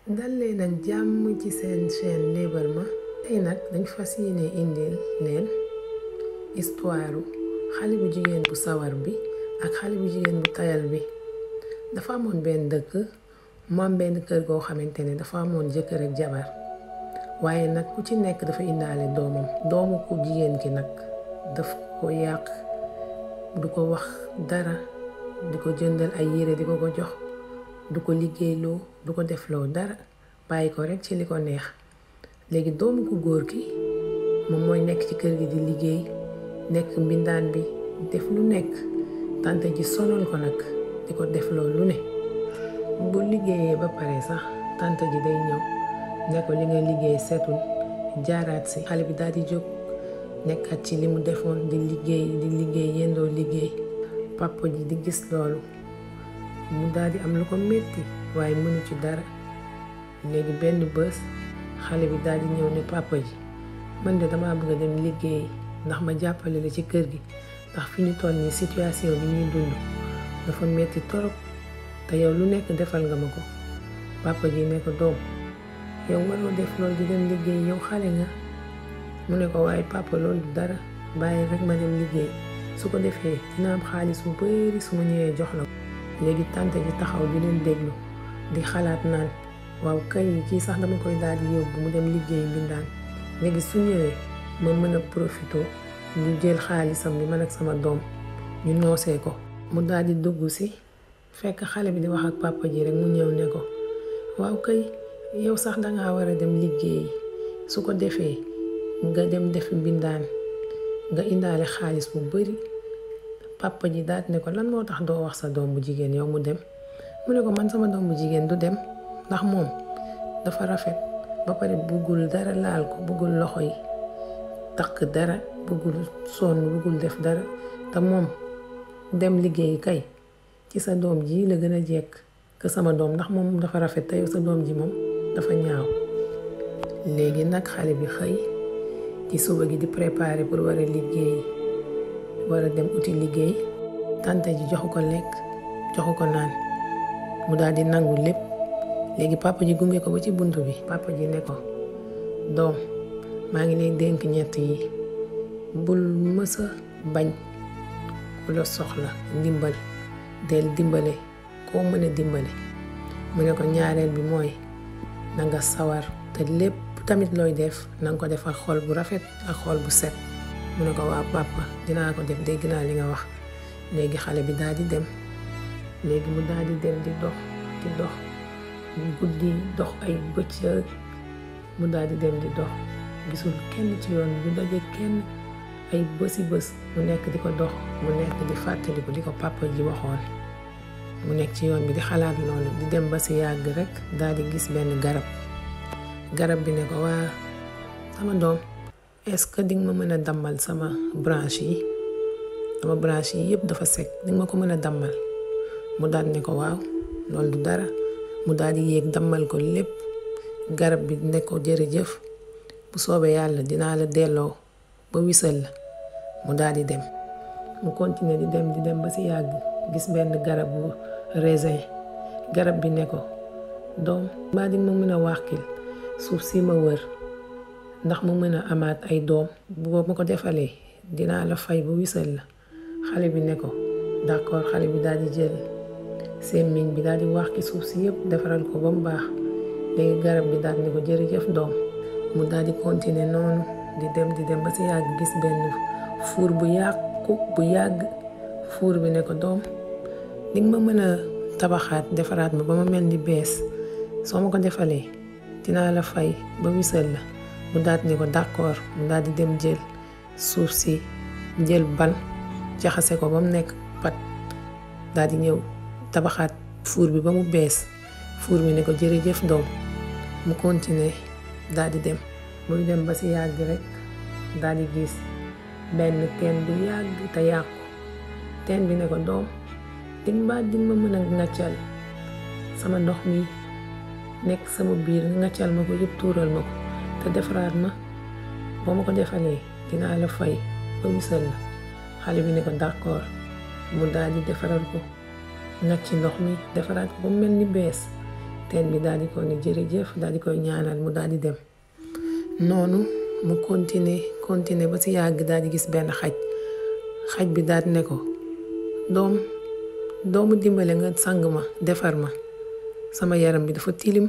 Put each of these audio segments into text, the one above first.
dal leen ak jàmm ci seen chaîne Librement Ma tey nag dañ fas yéene indil leen histoire xale bu jigéen bu sawar bi ak xale bu jigéen bu tayal bi. dafa amoon benn dëkk mu am benn kër goo xamante ne dafa amoon jëkkër ak jabar waaye nag ku ci nekk dafa indaale doomam. doomu ku jigéen ki nag daf ko yàq, du ko wax dara, di ko jëndal ay yére di ko ko jox, du ko liggéeyloo, du ko defloo dara, bàyyi ko rek ci li ko neex. léegi doomu ku góor ki moom mooy nekk ci kër gi di liggéey, nekk mbindaan bi, def lu nekk. tante ji sonal ko nag di ko defloo lu ne. bu liggéeyee ba pare sax tante ji day ñëw ne ko li nga liggéey seetul, jaaraat si. xale bi daal di jóg nekkat ci li mu defoon di liggéey yendoo liggéey. papa ji di gis loolu mu daal di am lu ko metti waaye mënu ci dara. léegi benn bés xale bi daal di ñëw ne papa ji, man de dama bëgg a dem liggéey ndax ma jàppale la ci kër gi, ndax fi ñu toll nii situation bi ñuy dund dafa metti torop te yow lu nekk defal nga ma ko. papa ji ne ko, doom yow waroo def loolu di dem liggéey, yow xale nga. mu ne ko, waaye papa loolu du dara, bàyyi rek ma dem liggéey, su ko defee dina am xaalis bu bari su ma ñëwee jox la ko. léegi tante ji taxaw di leen déglu di xalaat naan, waaw kay kii sax dama koy daal di yóbbu mu dem liggéey mbindaan, léegi su ñëwee ma mën a profité ñu jël xaalisam bi man ak sama doom ñu noosee ko. mu daal di dugg si fekk xale bi di wax ak papa ji rek mu ñëw ne ko, waaw kay yow sax dangaa war a dem liggéey, su ko defee nga dem defi mbindaan nga indaale xaalis bu bari. papa ji daal ne ko, lan moo tax doo wax sa doom bu jigéen yow mu dem? mu ne ko, man sama doom bu jigéen du dem ndax moom dafa rafet ba pare buggul dara laal ko, buggul loxo yi takk dara, buggul sonn, buggul def dara. te moom dem liggéey kay ci sa doom ji la gën a jekk que sama doom, ndax moom dafa rafet te yow sa doom ji moom dafa ñaaw. léegi nag xale bi xëy ci suba gi di préparer pour war a liggéey, war a dem uti liggéey. tante ji joxu ko lekk, joxu ko naan, mu daal di nangu lépp. léegi papa ji gunge ko ba ci bunt bi. papa ji ne ko, doom maa ngi lay dénk ñett yi, bul mësa bañ ku la soxla ndimbal, del dimbale koo mën a dimbale. mu ne ko, ñaareel bi mooy na nga sawar, te lépp tamit looy def na nga ko def ak xol bu rafet ak xol bu set. mu ne ko, waaw papa dinaa ko def, dégg naa li nga wax. léegi xale bi daal di dem. léegi mu daal di dem di dox guddi, dox ay bëccëg. mu daal di dem di dox, gisul kenn ci yoon bi, du daje kenn. ay bési bés mu nekk di ko dox, mu nekk di fàttaliku di ko papa ji waxoon. mu nekk ci yoon bi di xalaat loolu, di dem ba si yàgg rek daal di gis benn garab bi ne ko, waa sama doom, est-ce que di nga ma mën a dammal sama branche yi yëpp dafa sec, di nga ma ko mën a dammal? mu daal ne ko, waaw loolu du dara. mu daal di yéeg dammal ko lépp. garab bi ne ko, jërëjëf, bu soobee yàlla dinaa la delloo ba wisal la. mu daal di dem. mu continuer di dem ba si yàgg gis benn garabu raisin. garab bi ne ko, doom mbaa di ma mën a wàqil suuf si ma wër ndax mu mën a amaat ay doom, boo ma ko defalee dinaa la fay ba wisal la. xale bi ne ko, d'accord. xale bi daal di jël semmiñ bi daal di wàqi suuf si yëpp defaral ko ba mu baax. léegi garab bi daal ne ko, jërëjëf doom. mu daal di continuer noonu di dem ba si yàgg gis benn fuur bu yàgg. fuur bi ne ko, doom di nga ma mën a tabaxaat defaraat ma ba ma mel ni bees, soo ma ko defalee dinaa la fay ba wisal la. mu daal di ne ko, d'accord. mu daal di dem jël suuf si, jël ban jaxase ko ba mu nekk pat, daal di ñëw tabaxaat fuur bi ba mu bees. fuur bi ne ko, jërëjëf doom. mu continuer daal di dem. muy dem ba si yàgg rek daal di gis benn teen bu yàgg te yàqu. teen bi ne ko, doom di ma mën a ngaccal sama ndox mi nekk sama biir, ngaccal ma ko yëpp, tuural ma ko te defaraat ma, boo ma ko defalee dinaa la fay ba wisal la. xale bi ne ko, d'accord. mu daal di defaral ko ngacc ndox mi, defaraat ko ba mu mel ni bees. teen bi daal di ko ne jërëjëf daal di koy ñaanal mu daal di dem noonu mu continuer ba si yàgg daal di gis benn xaj bi daal di ne ko doomu dimbale nga sang ma defar ma sama yaram bi dafa tilim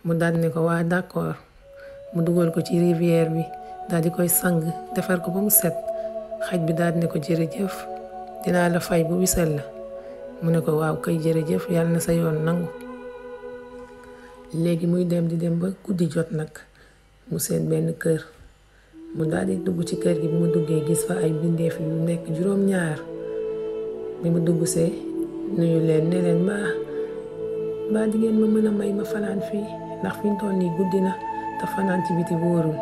mu daal di ne ko waa d'accord mu dugal ko ci rivière bi daal di koy sang defar ko ba mu set xaj bi daal di ne ko jërëjëf dinaa la fay bu wisal la mu ne ko waaw kay jërëjëf yàlla na sa yoon nangu léegi muy dem di dem ba guddi jot nag mu seen benn kër mu daal di dugg ci kër gi bi mu duggee gis fa ay bindeef yu nekk juróom-ñaar bi mu dugg see nuyu leen ne leen mbaa di ngeen ma mën a may ma fanaan fii ndax fi ñu toll nii guddi na te fanaan ci biti wóorul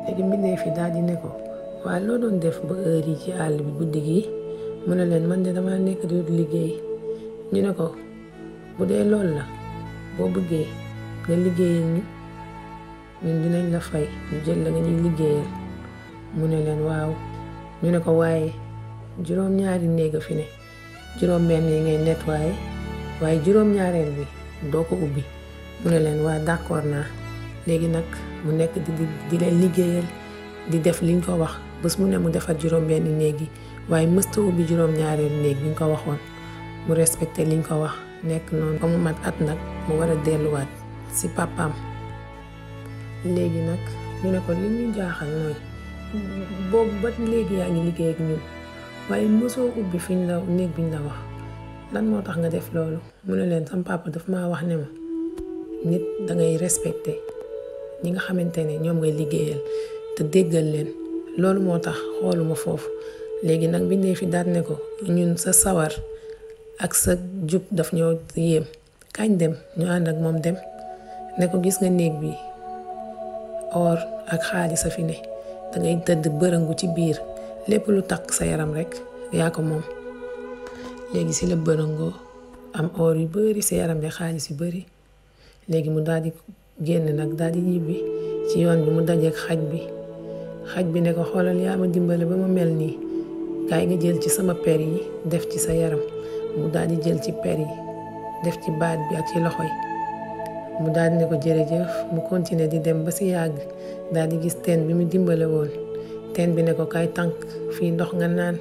léegi bindeef yi daal di ne ko waa loo doon def ba heure yi ci àll bi guddi gi mu ne leen man de dama nekk di liggéey ñu ne ko bu dee loolu la boo bëggee nga liggéeyal ñun dinañ la fay ñu jël la nga ñuy liggéeyal mu ne leen waaw ñu ne ko waaye juróom-ñaari néeg a fi ne juróom-benn yi ngay nettoyer waaye juróom-ñaareel bi doo ko ubbi mu ne leen waa d'accord naa léegi nag mu nekk di leen liggéeyal di def liñ ko wax bés mu ne mu defar juróom-benn néeg yi waaye mësta ubbi juróom-ñaareel néeg biñ ko waxoon mu respecté liñ ko wax nekk noonu ba mu mat at nag mu war a delluwaat ci papaam léegi nag ñu ne ko li ñu jaaxal mooy boobu ba léegi yaa ngi liggéey ak ñun waaye mosoo ubbi fiñ la néeg biñ la wax lan moo tax nga def loolu mu ne leen sam papa daf maa wax ne ma nit dangay respecté ñi nga xamante ne ñoom ngay liggéeyal te déggal leen loolu moo tax xooluma foofu léegi nag bindee fi daal ne ko ñun sa sawar ak sa jub daf ñoo yéem kañ dem ñu ànd ak moom dem ne ko gis nga néeg bi or ak xaalis a fi ne dangay tëdd bërëngu ci biir lépp lu takk sa yaram rek yaa ko moom léegi si la bërëngoo am or yu bari sa yaram bi xaalis yu bari léegi mu daal di génn nag daal di ñibbi ci yoon bi mu dajeek xaj bi ne ko xoolal yaa ma dimbale ba ma mel nii kaay nga jël ci sama per yi def ci sa yaram mu daal di jël ci per yi def ci baat bi ak ci loxo yi mu daal di ne ko jërëjëf mu continuer di dem ba si yàgg daal di gis teen bi mu dimbale woon teen bi ne ko kaay tànk fii ndox nga naan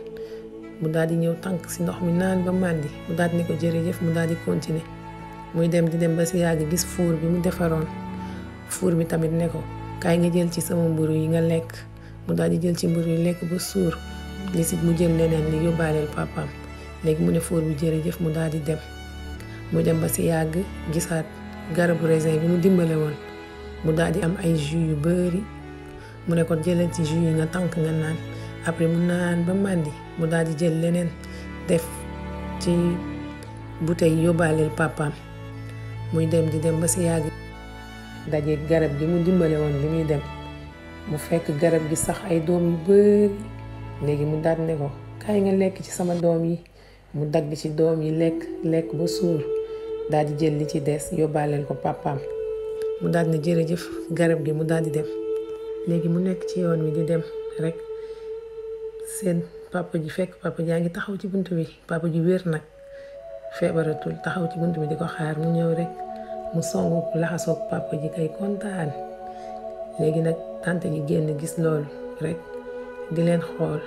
mu daal di ñëw tànk si ndox mi naan ba màndi mu daal di ne ko jërëjëf mu daal di continuer muy dem di dem ba si yàgg gis fuur bi mu defaroon fuur bi tamit ne ko kaay nga jël ci sama mburu yi nga lekk mu daal di jël ci mburu yi lekk ba suur li si mu jël leneen li yóbbaaleel papaam léegi mu ne fuur bi jërëjëf mu daal di dem mu dem ba si yàgg gisaat garabu raisin bi mu dimbale woon mu daal di am ay jus yu bari mu ne ko jëlal ci jus yi nga tànk nga naan après mu naan ba màndi mu daal di jël leneen def ci bouteille yóbbaaleel papaam muy dem di dem ba si yàgg daje garab gi mu dimbale woon bi muy dem mu fekk garab gi sax ay doom yu bari léegi mu daal ne ko kaay nga lekk ci sama doom yi mu dagg ci doom yi lekk ba suur daal di jël li ci des yóbbaaleel ko papaam mu daal ne jërëjëf garab gi mu daal di dem léegi mu nekk ci yoon wi di dem rek seen papa ji fekk papa jaa ngi taxaw ci buntu bi papa ji wér nag feebaratul taxaw ci buntu bi di ko xaar mu ñëw rek mu songu laxasoog papa ji kay kontaan léegi nag tante ji génn gis loolu rek di leen xool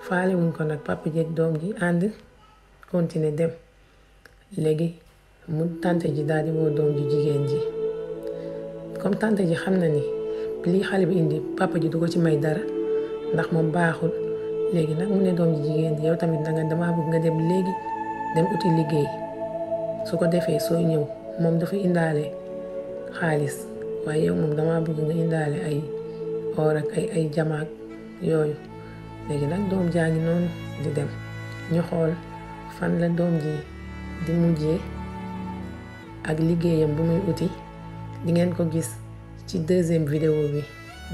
faale wuñ ko nag papa ji ak doom ji ànd continuer dem léegi mu tante ji daal di woo doom ji jigéen ji comme tante ji xam na ni lii xale bi indi papa ji du ko ci may dara ndax moom baaxul léegi nag mu ne doom ji jigéen ji yow tamit nanga dama bëgg nga dem léegi dem uti liggéey su ko defee soo ñëw moom dafa indaale xaalis waaye yow moom dama bëgg nga indaale ay or ak ay jamaak yooyu léegi nag doom jaa ngi noonu di dem ñu xool fan la doom ji di mujjee ak liggéeyam bu muy uti di ngeen ko gis ci deuxième vidéo bi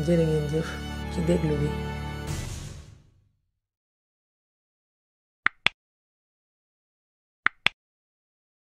jërë ngeen jëf ci déglu bi